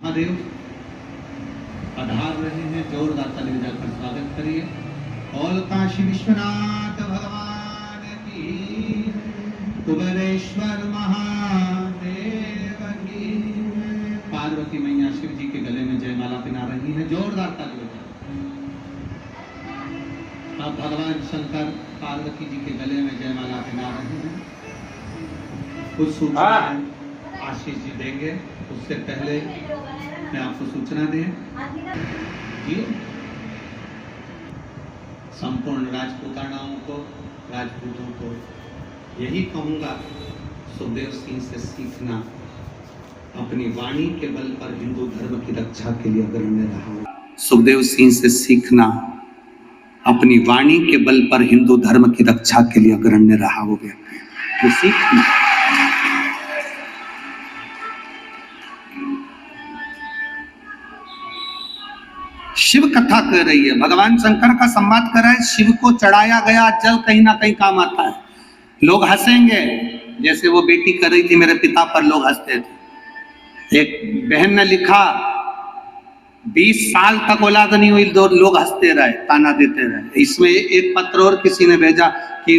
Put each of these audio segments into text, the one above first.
महादेव पधार रहे हैं, जोरदार ताली बजाकर स्वागत करिए। और काशी विश्वनाथ भगवान की, कुबेरेश्वर महादेव की। पार्वती मैया शिव जी के गले में जयमाला पहना रही है, जोरदार ताली बजाकर। अब भगवान शंकर पार्वती जी के गले में जयमाला पहना रहे हैं। कुछ सूचना आशीष जी देंगे, उससे पहले मैं आपको सूचना दें कि संपूर्ण राजपूतानाओं को, राजपूतों को यही कहूंगा, सुखदेव सिंह से सीखना, अपनी वाणी के बल पर हिंदू धर्म की रक्षा के लिए अग्रण्य रहा। सुखदेव सिंह से सीखना, अपनी वाणी के बल पर हिंदू धर्म की रक्षा के लिए अग्रण्य रहा हो गया, तो सीखना। शिव कथा कह रही है, भगवान शंकर का संवाद कर रहा है। शिव को चढ़ाया गया जल कहीं ना कहीं काम आता है। लोग हंसेंगे, जैसे वो बेटी कर रही थी मेरे पिता पर, लोग हंसते थे। एक बहन ने लिखा 20 साल तक औलाद नहीं हुई, लोग हंसते रहे, ताना देते रहे। इसमें एक पत्र और किसी ने भेजा कि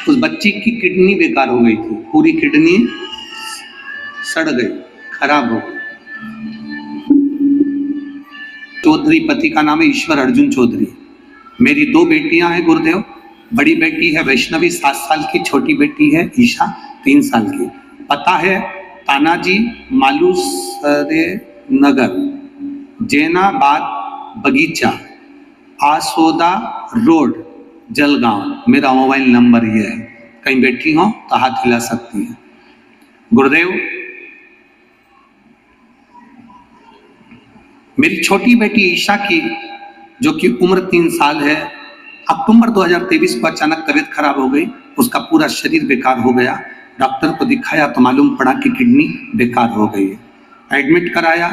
उस बच्ची की किडनी बेकार हो गई थी, पूरी किडनी सड़ गई, खराब हो गई। चौधरी पति का नाम है ईश्वर अर्जुन चौधरी। मेरी 2 बेटियां हैं गुरुदेव। बड़ी बेटी है वैष्णवी 7 साल की, छोटी बेटी है ईशा 3 साल की। पता है तानाजी मालूसरे नगर, जैनाबाद बगीचा, आसोदा रोड, जलगांव। मेरा मोबाइल नंबर ये है, कहीं बैठी हो तो हाथ हिला सकती है। गुरुदेव, मेरी छोटी बेटी ईशा की, जो कि उम्र 3 साल है, अक्टूबर 2023 को अचानक तबीयत खराब हो गई। उसका पूरा शरीर बेकार हो गया। डॉक्टर को दिखाया तो मालूम पड़ा कि किडनी बेकार हो गई है। एडमिट कराया,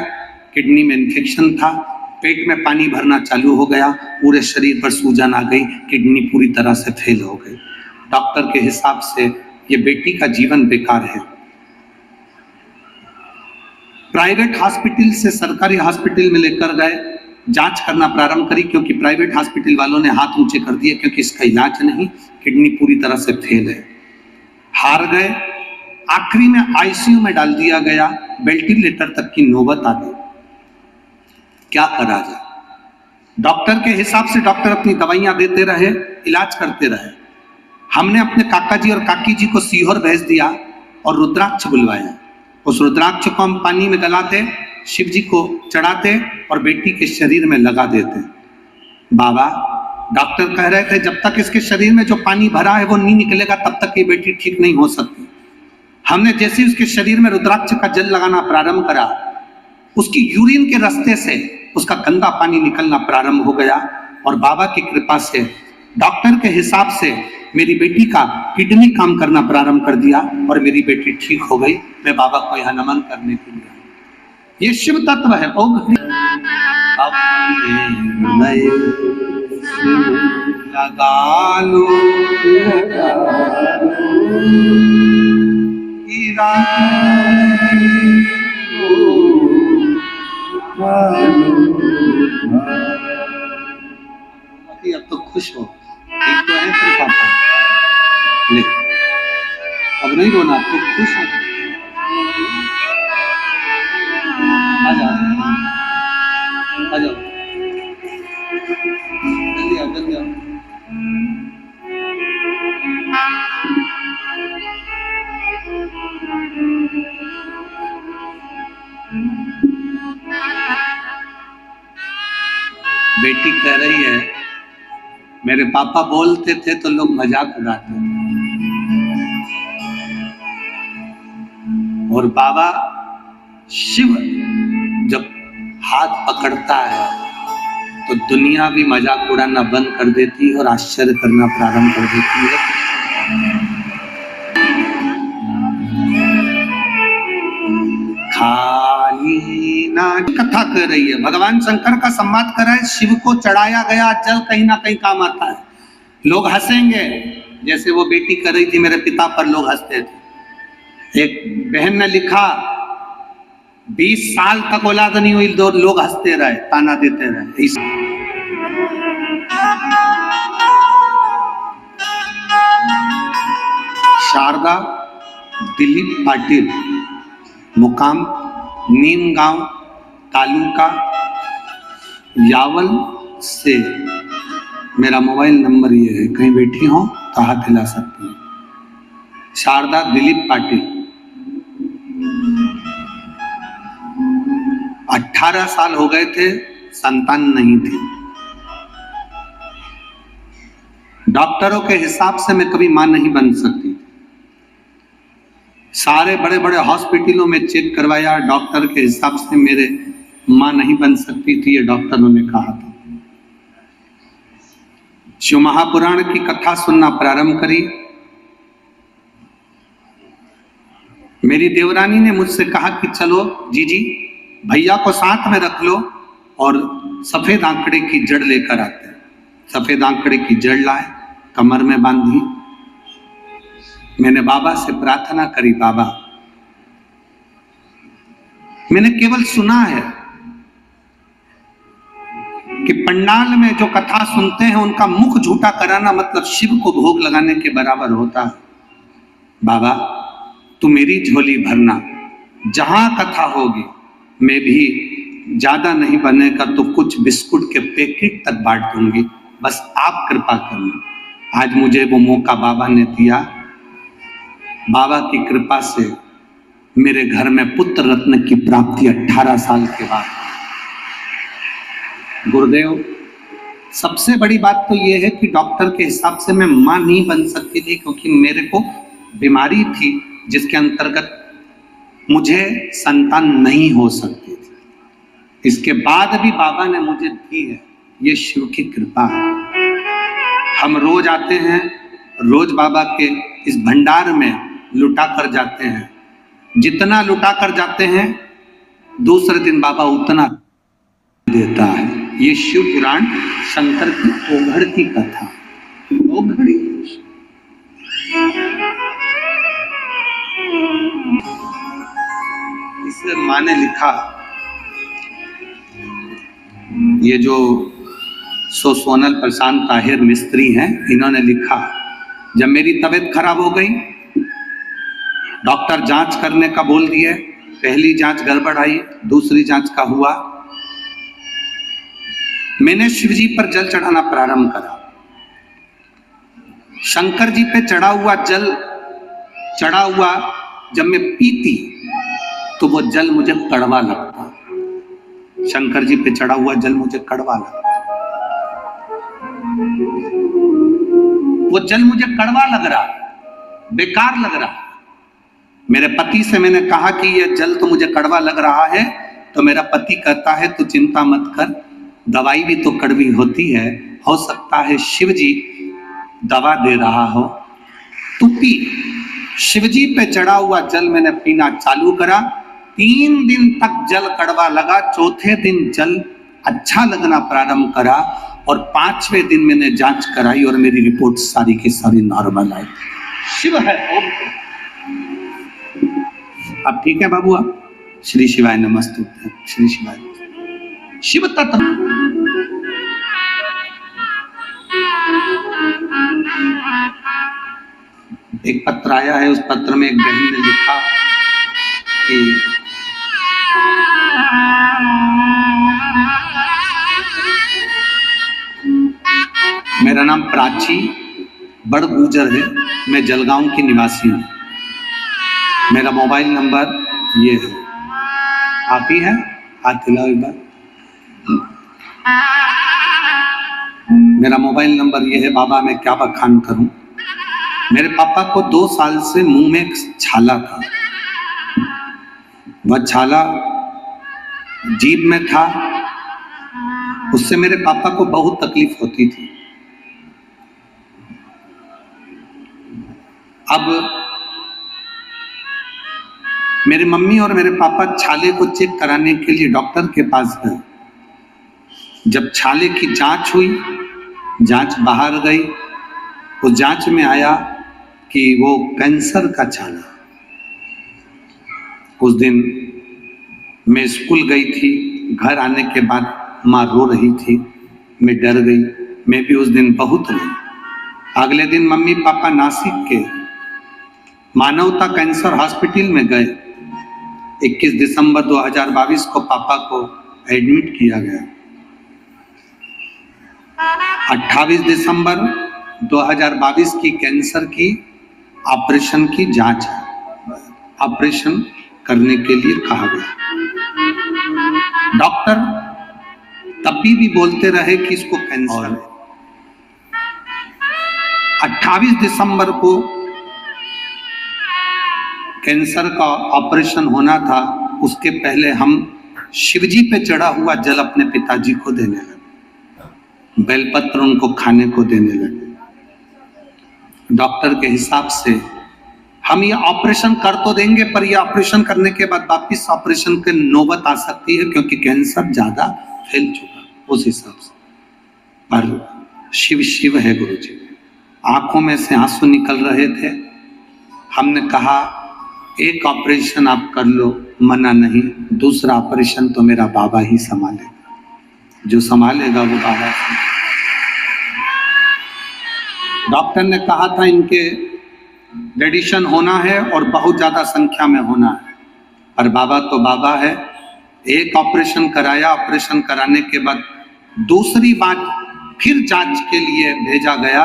किडनी में इन्फेक्शन था, पेट में पानी भरना चालू हो गया, पूरे शरीर पर सूजन आ गई, किडनी पूरी तरह से फेल हो गई। डॉक्टर के हिसाब से ये बेटी का जीवन बेकार है। प्राइवेट हॉस्पिटल से सरकारी हॉस्पिटल में लेकर गए, जांच करना प्रारंभ करी, क्योंकि प्राइवेट हॉस्पिटल वालों ने हाथ ऊंचे कर दिए, क्योंकि इसका इलाज नहीं, किडनी पूरी तरह से फेल है। हार गए। आखिरी में आईसीयू में डाल दिया गया, वेंटिलेटर तक की नौबत आ गई। क्या करा जाए? डॉक्टर के हिसाब से डॉक्टर अपनी दवाइयां देते रहे, इलाज करते रहे। हमने अपने काका जी और काकी जी को सीहोर भेज दिया और रुद्राक्ष बुलवाया। उस रुद्राक्ष को हम पानी में गलाते, शिव जी को चढ़ाते और बेटी के शरीर में लगा देते। बाबा, डॉक्टर कह रहे थे जब तक इसके शरीर में जो पानी भरा है वो नहीं निकलेगा, तब तक ये बेटी ठीक नहीं हो सकती। हमने जैसे उसके शरीर में रुद्राक्ष का जल लगाना प्रारंभ करा, उसकी यूरिन के रास्ते से उसका गंदा पानी निकलना प्रारंभ हो गया। और बाबा की कृपा से, डॉक्टर के हिसाब से मेरी बेटी का किडनी काम करना प्रारंभ कर दिया और मेरी बेटी ठीक हो गई। मैं बाबा को यहाँ नमन करने के लिए, ये शिव तत्व है। लगा लो अब तो खुश हो, एक तो है तेरे पापा, ले अब नहीं रोना, तो खुश हो। आ जाओ, आ जाओ, जल्दी आओ, जल्दी आओ। बेटी कह रही है मेरे पापा बोलते थे तो लोग मजाक उड़ाते थे, और बाबा शिव जब हाथ पकड़ता है तो दुनिया भी मजाक उड़ाना बंद कर देती है और आश्चर्य करना प्रारंभ कर देती है। खाली ना कथा कर रही है, भगवान शंकर का संवाद कर रहा है। शिव को चढ़ाया गया जल कहीं ना कहीं काम आता है। लोग हंसेंगे, जैसे वो बेटी कर रही थी मेरे पिता पर, लोग हंसते थे। एक बहन ने लिखा 20 साल तक औलाद नहीं हुई, दो लोग हंसते रहे, ताना देते रहे। शारदा दिलीप पाटिल, मुकाम नीम गांव, तालुका यावल से। मेरा मोबाइल नंबर ये है, कहीं बैठी हो तो हाथ हिला सकती है। शारदा दिलीप पाटिल, 18 साल हो गए थे, संतान नहीं थी। डॉक्टरों के हिसाब से मैं कभी मां नहीं बन सकती। सारे बड़े बड़े हॉस्पिटलों में चेक करवाया, डॉक्टर के हिसाब से मेरे मां नहीं बन सकती थी, ये डॉक्टरों ने कहा था। शिव महापुराण की कथा सुनना प्रारंभ करी। मेरी देवरानी ने मुझसे कहा कि चलो जीजी भैया को साथ में रख लो और सफेद आंकड़े की जड़ लेकर आते हैं। सफेद आंकड़े की जड़ लाए, कमर में बांधी। मैंने बाबा से प्रार्थना करी, बाबा मैंने केवल सुना है कि पंडाल में जो कथा सुनते हैं उनका मुख झूठा कराना मतलब शिव को भोग लगाने के बराबर होता है। बाबा तू मेरी झोली भरना, जहां कथा होगी मैं भी ज्यादा नहीं बनेगा तो कुछ बिस्कुट के पैकेट तक बांट दूंगी, बस आप कृपा करना। आज मुझे वो मौका बाबा ने दिया। बाबा की कृपा से मेरे घर में पुत्र रत्न की प्राप्ति 18 साल के बाद। गुरुदेव सबसे बड़ी बात तो ये है कि डॉक्टर के हिसाब से मैं मां नहीं बन सकती थी, क्योंकि मेरे को बीमारी थी जिसके अंतर्गत मुझे संतान नहीं हो सकती थी। इसके बाद भी बाबा ने मुझे दी है, ये शिव की कृपा है। हम रोज आते हैं, रोज बाबा के इस भंडार में लुटा कर जाते हैं। जितना लुटा कर जाते हैं दूसरे दिन बाबा उतना देता है। ये शिव पुराण शंकर की ओघड़ की कथा। ओघड़ी इसे मां ने लिखा, ये जो सोनल प्रशांत ताहिर मिस्त्री हैं, इन्होंने लिखा, जब मेरी तबीयत खराब हो गई, डॉक्टर जांच करने का बोल दिए। पहली जांच गड़बड़ आई, दूसरी जांच का हुआ। मैंने शिव जी पर जल चढ़ाना प्रारंभ करा। शंकर जी पे चढ़ा हुआ जल जब मैं पीती तो वो जल मुझे कड़वा लगता। शंकर जी पे चढ़ा हुआ जल मुझे कड़वा लगता। वो जल मुझे कड़वा लग रहा, बेकार लग रहा। मेरे पति से मैंने कहा कि ये जल तो मुझे कड़वा लग रहा है, तो मेरा पति कहता है तू चिंता मत कर, दवाई भी तो कड़वी होती है, हो सकता है शिव जी दवा दे रहा हो, तू पी। शिव जी पे चढ़ा हुआ जल मैंने पीना चालू करा। 3 दिन तक जल कड़वा लगा, चौथे दिन जल अच्छा लगना प्रारंभ करा और 5वें दिन मैंने जांच कराई और मेरी रिपोर्ट सारी की सारी नॉर्मल आई। शिव है। अब ठीक है बाबू, आप श्री शिवाय नमस्तुभ्यं। श्री शिवाय शिव तत्व। एक पत्र आया है, उस पत्र में एक बहन ने लिखा कि मेरा नाम प्राची बड़ गुजर है, मैं जलगांव की निवासी हूँ। मेरा मोबाइल नंबर ये है, आप ही है, हाथ हिलाओ एक बार। मेरा मोबाइल नंबर ये है। बाबा मैं क्या बखान करूं। मेरे पापा को 2 साल से मुंह में एक छाला था। वह छाला जीभ में था, उससे मेरे पापा को बहुत तकलीफ होती थी। अब मेरी मम्मी और मेरे पापा छाले को चेक कराने के लिए डॉक्टर के पास गए। जब छाले की जांच हुई, जांच बाहर गई, उस जांच में आया कि वो कैंसर का छाला। उस दिन मैं स्कूल गई थी, घर आने के बाद माँ रो रही थी, मैं डर गई, मैं भी उस दिन बहुत रोई। अगले दिन मम्मी पापा नासिक के मानवता कैंसर हॉस्पिटल में गए। 21 दिसंबर 2022 को पापा को एडमिट किया गया। 28 दिसंबर 2022 की कैंसर की ऑपरेशन की जांच है, ऑपरेशन करने के लिए कहा गया। डॉक्टर तब भी बोलते रहे कि इसको कैंसर है। 28 दिसंबर को कैंसर का ऑपरेशन होना था, उसके पहले हम शिवजी पे चढ़ा हुआ जल अपने पिताजी को देने लगे, बेलपत्र उनको खाने को देने लगे। डॉक्टर के हिसाब से हम ये ऑपरेशन कर तो देंगे, पर ये ऑपरेशन करने के बाद वापिस ऑपरेशन की नौबत आ सकती है, क्योंकि कैंसर ज्यादा फैल चुका उस हिसाब से। पर शिव शिव है गुरुजी। आंखों में से आंसू निकल रहे थे। हमने कहा एक ऑपरेशन आप कर लो, मना नहीं, दूसरा ऑपरेशन तो मेरा बाबा ही संभालेगा, जो संभालेगा वो बाबा। डॉक्टर ने कहा था इनके रेडिएशन होना है और बहुत ज्यादा संख्या में होना है, पर बाबा तो बाबा है। एक ऑपरेशन कराया, ऑपरेशन कराने के बाद दूसरी बार फिर जांच के लिए भेजा गया,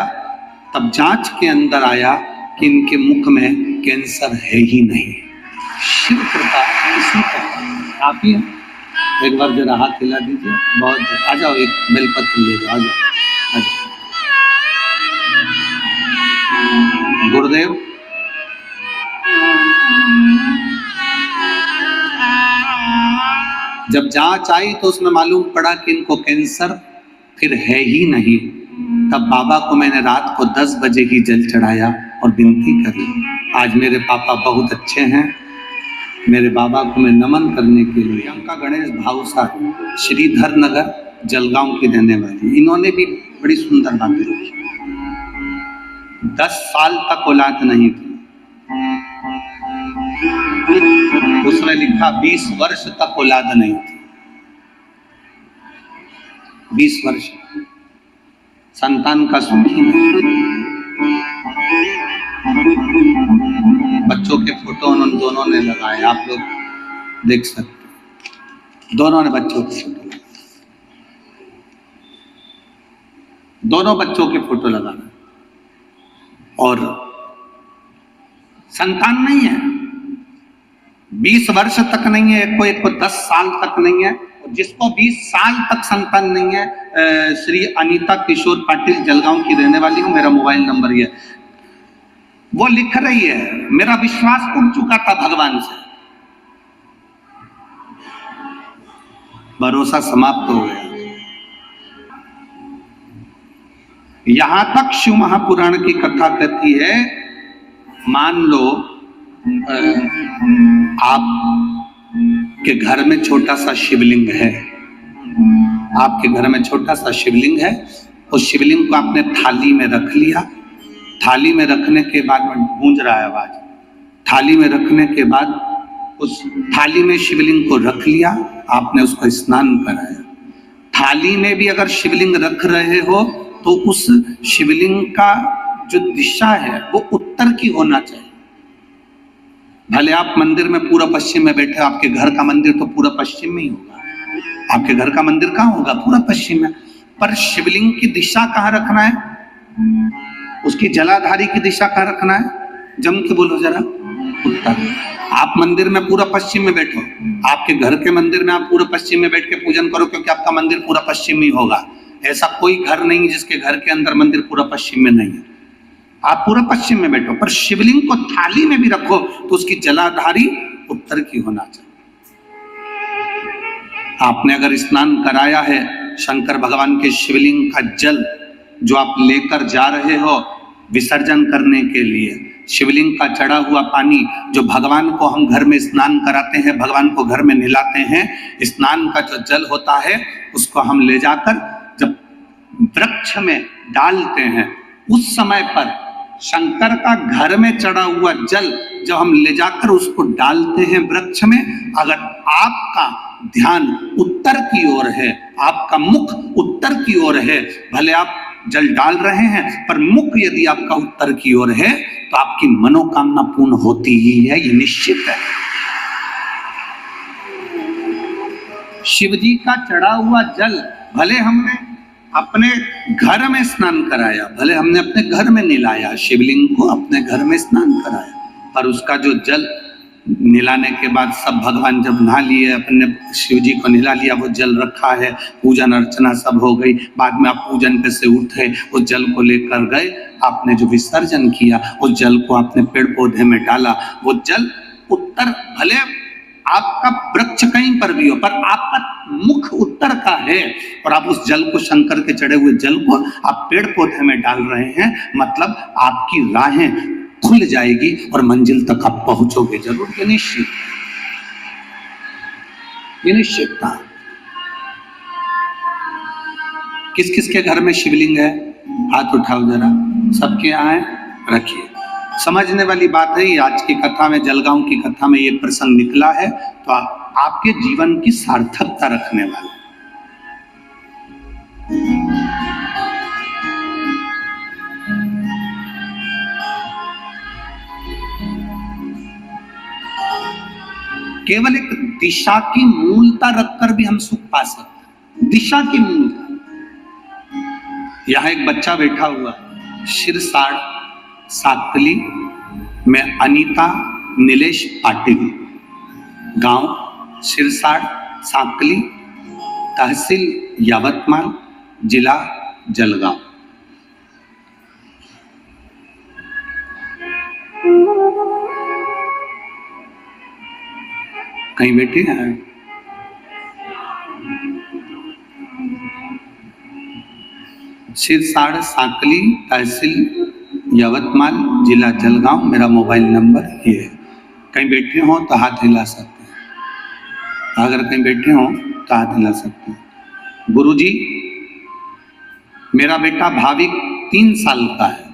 तब जांच के अंदर आया कि इनके मुख में कैंसर है ही नहीं। शिव कृपा इसी का आप ही। एक बार जरा हाथ हिला दीजिए, बहुत आ जाओ, एक बेलपत्र ले जाओ, आ जाओ। गुरुदेव जब जांच आई तो उसमें मालूम पड़ा कि इनको कैंसर फिर है ही नहीं। तब बाबा को मैंने रात को 10 बजे ही जल चढ़ाया और विनती करी। आज मेरे पापा बहुत अच्छे हैं। मेरे बाबा को मैं नमन करने के लिए, प्रियंका गणेश भावसा, श्रीधर नगर जलगांव की रहने वाली, इन्होंने भी बड़ी सुंदर बातें लिखी। 10 साल तक औलाद नहीं थी। उसने लिखा 20 वर्ष तक औलाद नहीं थी। 20 वर्ष संतान का सुखी नहीं। बच्चों के फोटो उन दोनों ने लगाए, आप लोग देख सकते। दोनों ने बच्चों के फोटो लगाए, दोनों बच्चों के फोटो लगाना, और संतान नहीं है। 20 वर्ष तक नहीं है, एक को 10 साल तक नहीं है। जिसको 20 साल तक संतान नहीं है, श्री अनीता किशोर पाटिल जलगांव की रहने वाली हूँ, मेरा मोबाइल नंबर ये। वो लिख रही है मेरा विश्वास उठ चुका था भगवान से, भरोसा समाप्त हो गया। यहां तक शिव महापुराण की कथा कहती है, मान लो आप के घर में छोटा सा शिवलिंग है, आपके घर में छोटा सा शिवलिंग है, उस शिवलिंग को आपने थाली में रख लिया। थाली में रखने के बाद, गूंज रहा है आवाज, थाली में रखने के बाद उस थाली में शिवलिंग को रख लिया, आपने उसको स्नान कराया। थाली में भी अगर शिवलिंग रख रहे हो तो उस शिवलिंग का जो दिशा है वो उत्तर की होना चाहिए। भले आप मंदिर में पूरा पश्चिम में बैठे, आपके घर का मंदिर तो पूरा पश्चिम में ही होगा। आपके घर का मंदिर कहाँ होगा? पूरा पश्चिम में। पर शिवलिंग की दिशा कहाँ रखना है, उसकी जलाधारी की दिशा कहाँ रखना है? जम के बोलो जरा, उत्तर। आप मंदिर में पूरा पश्चिम में बैठो, आपके घर के मंदिर में आप पूरा पश्चिम में बैठ के पूजन करो, क्योंकि आपका मंदिर पूरा पश्चिम में होगा। ऐसा कोई घर नहीं जिसके घर के अंदर मंदिर पूरा पश्चिम में नहीं है। आप पूरा पश्चिम में बैठो, पर शिवलिंग को थाली में भी रखो तो उसकी जलाधारी उत्तर की होना चाहिए। आपने अगर स्नान कराया है, शंकर भगवान के शिवलिंग का जल जो आप लेकर जा रहे हो विसर्जन करने के लिए, शिवलिंग का चढ़ा हुआ पानी जो भगवान को हम घर में स्नान कराते हैं, भगवान को घर में नहलाते हैं, स्नान का जो जल होता है उसको हम ले जाकर जब वृक्ष में डालते हैं, उस समय पर शंकर का घर में चढ़ा हुआ जल जब हम ले जाकर उसको डालते हैं वृक्ष में, अगर आपका ध्यान उत्तर की ओर है, आपका मुख उत्तर की ओर है, भले आप जल डाल रहे हैं पर मुख यदि आपका उत्तर की ओर है तो आपकी मनोकामना पूर्ण होती ही है, ये निश्चित है। शिव जी का चढ़ा हुआ जल भले हमने अपने घर में स्नान कराया, भले हमने अपने घर में निलाया, शिवलिंग को अपने घर में स्नान कराया, पर उसका जो जल निलाने के बाद सब भगवान जब नहा लिए, अपने शिव जी को निला लिया, वो जल रखा है, पूजन अर्चना सब हो गई, बाद में आप पूजन पे से उठे, उस जल को लेकर गए, आपने जो विसर्जन किया, उस जल को आपने पेड़ पौधे में डाला, वो जल उत्तर, भले आपका वृक्ष कहीं पर भी हो पर आपका मुख उत्तर का है और आप उस जल को, शंकर के चढ़े हुए जल को आप पेड़ पौधे में डाल रहे हैं, मतलब आपकी राहें खुल जाएगी और मंजिल तक आप पहुंचोगे जरूर। ये निश्चित था। किस किस के घर में शिवलिंग है? हाथ उठाओ जरा, सबके यहाँ है, रखिए। समझने वाली बात है, आज की कथा में, जलगांव की कथा में ये प्रसंग निकला है तो आपके जीवन की सार्थकता रखने वाला। केवल एक दिशा की मूलता रखकर भी हम सुख पा सकते हैं। दिशा की मूलता। यहां एक बच्चा बैठा हुआ, सिरसाड़ साकली में अनीता नीलेश पाटिल, गांव सिरसाड़ साकली, तहसील यवतमाल, जिला जलगांव। कहीं बैठे हैं? सिरसाड़ साकली, तहसील यवतमाल, जिला जलगांव। मेरा मोबाइल नंबर ये है। कहीं बैठे हो तो हाथ हिला सकते हैं, अगर कहीं बैठे हो तो हाथ हिला सकते हैं। गुरुजी, मेरा बेटा भाविक 3 साल का है।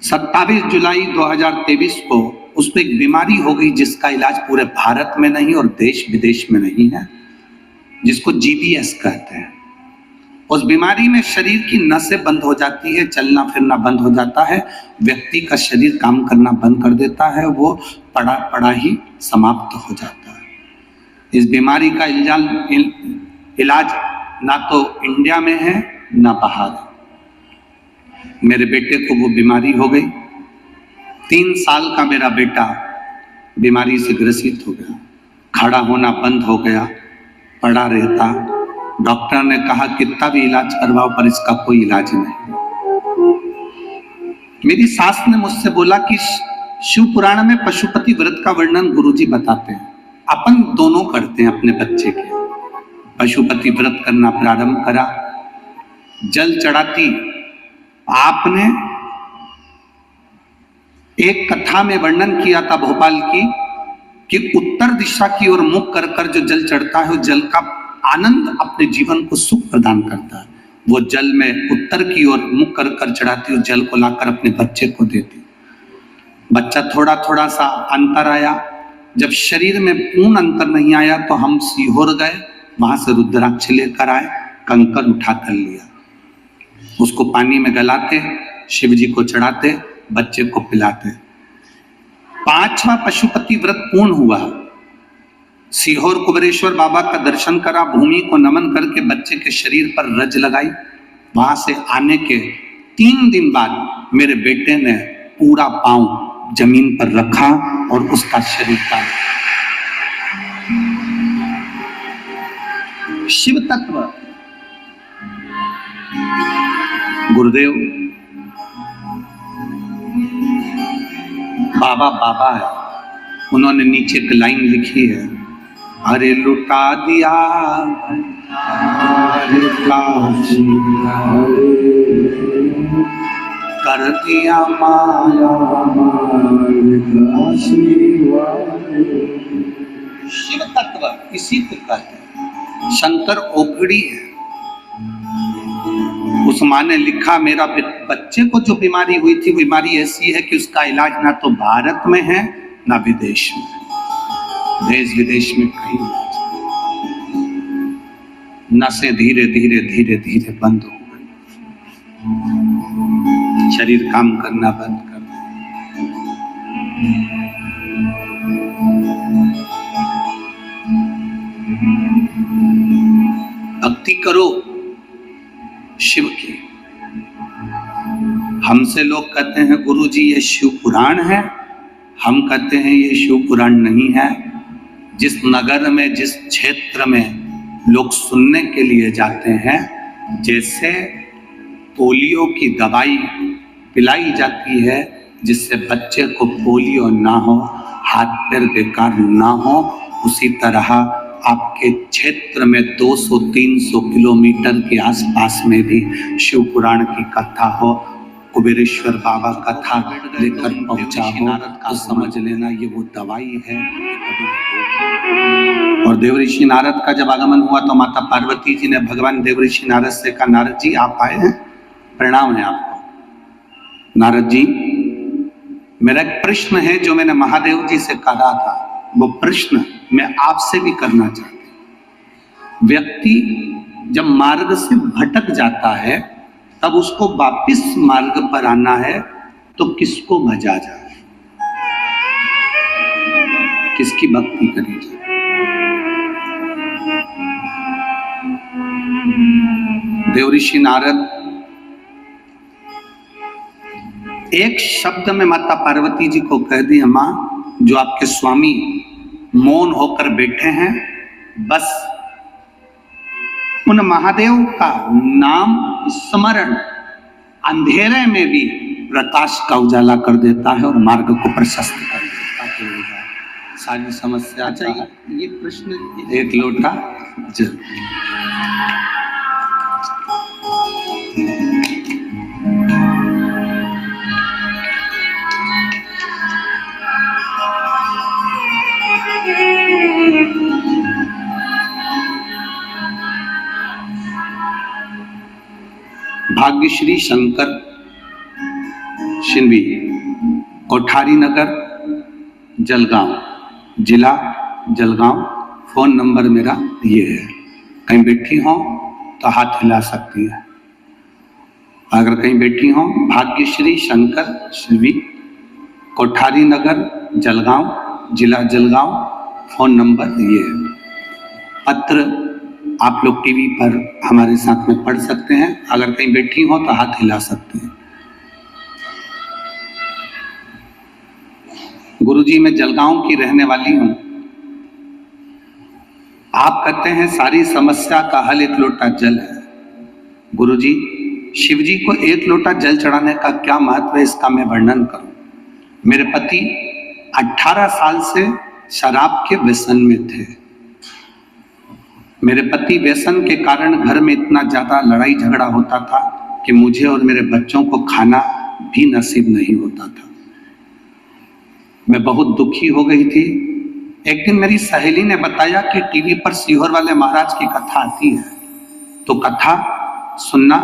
27 जुलाई 2023 को उसको एक बीमारी हो गई जिसका इलाज पूरे भारत में नहीं और देश विदेश में नहीं है, जिसको GBS कहते हैं। उस बीमारी में शरीर की नसें बंद हो जाती है, चलना फिरना बंद हो जाता है, व्यक्ति का शरीर काम करना बंद कर देता है, वो पड़ा पड़ा ही समाप्त हो जाता है। इस बीमारी का इलाज ना तो इंडिया में है ना बाहर। मेरे बेटे को वो बीमारी हो गई। 3 साल का मेरा बेटा बीमारी से ग्रसित हो गया, खड़ा होना बंद हो गया, पड़ा रहता। डॉक्टर ने कहा कितना भी इलाज करवाओ पर इसका कोई इलाज नहीं। मेरी सास ने मुझसे बोला कि शिव पुराण में पशुपति व्रत का वर्णन गुरुजी बताते हैं, अपन दोनों करते हैं अपने बच्चे के। पशुपति व्रत करना प्रारंभ करा, जल चढ़ाती। आपने एक कथा में वर्णन किया था भोपाल की कि उत्तर दिशा की ओर मुख कर कर जो जल चढ़ता है, जल का आनंद अपने जीवन को सुख प्रदान करता है। वो जल में उत्तर की ओर मुख कर कर चढ़ाती, उस जल को लाकर अपने बच्चे को देती। बच्चा थोड़ा थोड़ा सा अंतर आया। जब शरीर में पूर्ण अंतर नहीं आया तो हम सीहोर गए, वहां से रुद्राक्ष लेकर आए, कंकड़ उठा कर लिया, उसको पानी में गलाते, शिव जी को चढ़ाते, बच्चे को पिलाते। 5वां पशुपति व्रत पूर्ण हुआ। सीहोर कुबेरेश्वर बाबा का दर्शन करा, भूमि को नमन करके बच्चे के शरीर पर रज लगाई। वहां से आने के 3 दिन बाद मेरे बेटे ने पूरा पांव जमीन पर रखा और उसका शरीर का शिव तत्व। गुरुदेव बाबा बाबा है, उन्होंने नीचे एक लाइन लिखी है, अरे लुटा दिया कर दिया माया। शिव तत्व इसी को कहते हैं। शंकर ओघड़ी है। उस माँ ने लिखा, मेरा बच्चे को जो बीमारी हुई थी, वो बीमारी ऐसी है कि उसका इलाज ना तो भारत में है ना विदेश में, देश विदेश में कहीं इलाज नहीं। नसें धीरे धीरे धीरे धीरे बंद हो गई, शरीर काम करना बंद कर भक्ति करो शिव की। हमसे लोग कहते हैं गुरुजी ये शिव पुराण है, हम कहते हैं ये शिव पुराण नहीं है। जिस नगर में, जिस क्षेत्र में लोग सुनने के लिए जाते हैं, जैसे पोलियो की दवाई पिलाई जाती है जिससे बच्चे को पोलियो ना हो, हाथ पैर बेकार ना हो, उसी तरह आपके क्षेत्र में 200-300 किलोमीटर के आसपास में भी शिव पुराण की कथा हो, कुबेरेश्वर बाबा कथा लेकर पहुंचा हो, तो समझ लेना ये वो दवाई है। और देवऋषि नारद का जब आगमन हुआ तो माता पार्वती जी ने भगवान देवऋषि नारद से कहा, नारद जी आप आए हैं, प्रणाम है आपको। नारद जी मेरा एक प्रश्न है जो मैंने महादेव जी से कहा था, वो प्रश्न मैं आपसे भी करना चाहता हूं। व्यक्ति जब मार्ग से भटक जाता है तब उसको वापिस मार्ग पर आना है तो किसको भजा जाए, किसकी भक्ति करी जाए? देवऋषि नारद एक शब्द में माता पार्वती जी को कह दिया, मां जो आपके स्वामी मौन होकर बैठे हैं, बस उन महादेव का नाम स्मरण अंधेरे में भी प्रकाश का उजाला कर देता है और मार्ग को प्रशस्त कर देता है। सारी समस्या चाहिए। ये प्रश्न एक लोटा जल। भाग्यश्री शंकर शिंवी, कोठारी नगर, जलगांव, जिला जलगांव। फोन नंबर मेरा ये है, कहीं बैठी हो तो हाथ हिला सकती है। अगर कहीं बैठी हो, भाग्यश्री शंकर शिंवी, कोठारी नगर, जलगांव, जिला जलगांव। फोन नंबर ये है। पत्र आप लोग टीवी पर हमारे साथ में पढ़ सकते हैं। अगर कहीं बैठी हो तो हाथ हिला सकते हैं। गुरुजी मैं जलगांव की रहने वाली हूं। आप कहते हैं सारी समस्या का हल एक लोटा जल है। गुरुजी शिव जी को एक लोटा जल चढ़ाने का क्या महत्व है, इसका मैं वर्णन करूं। मेरे पति 18 साल से शराब के व्यसन में थे। मेरे पति व्यसन के कारण घर में इतना ज्यादा लड़ाई झगड़ा होता था कि मुझे और मेरे बच्चों को खाना भी नसीब नहीं होता था। मैं बहुत दुखी हो गई थी। एक दिन मेरी सहेली ने बताया कि टीवी पर सीहोर वाले महाराज की कथा आती है, तो कथा सुनना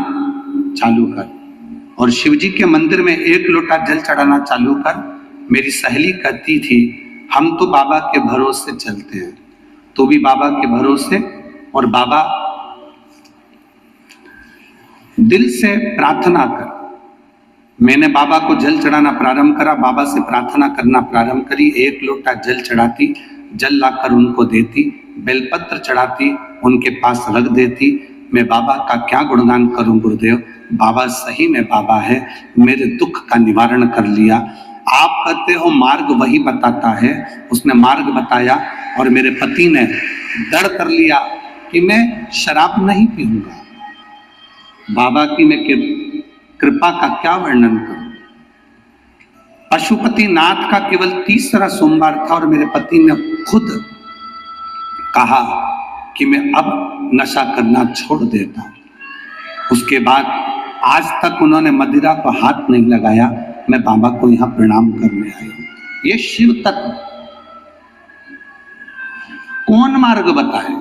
चालू कर और शिवजी के मंदिर में एक लोटा जल चढ़ाना चालू कर। मेरी सहेली कहती थी हम तो बाबा के भरोसे चलते हैं, तो भी बाबा के भरोसे। और बाबा दिल से प्रार्थना कर। मैंने बाबा को जल चढ़ाना प्रारंभ करा, बाबा से प्रार्थना करना प्रारंभ करी। एक लोटा जल चढ़ाती, जल लाकर उनको देती, बेलपत्र चढ़ाती, उनके पास रख देती। मैं बाबा का क्या गुणगान करूं गुरुदेव, बाबा सही में बाबा है, मेरे दुख का निवारण कर लिया। आप कहते हो मार्ग वही बताता है, उसने मार्ग बताया और मेरे पति ने दृढ़ कर लिया कि मैं शराब नहीं पीऊंगा। बाबा की मैं कृपा का क्या वर्णन करूं। पशुपति नाथ का केवल 30वां सोमवार था और मेरे पति ने खुद कहा कि मैं अब नशा करना छोड़ देता हूं। उसके बाद आज तक उन्होंने मदिरा को हाथ नहीं लगाया। मैं बाबा को यहां प्रणाम करने आया हूं। ये शिव तत्व कौन मार्ग बताए?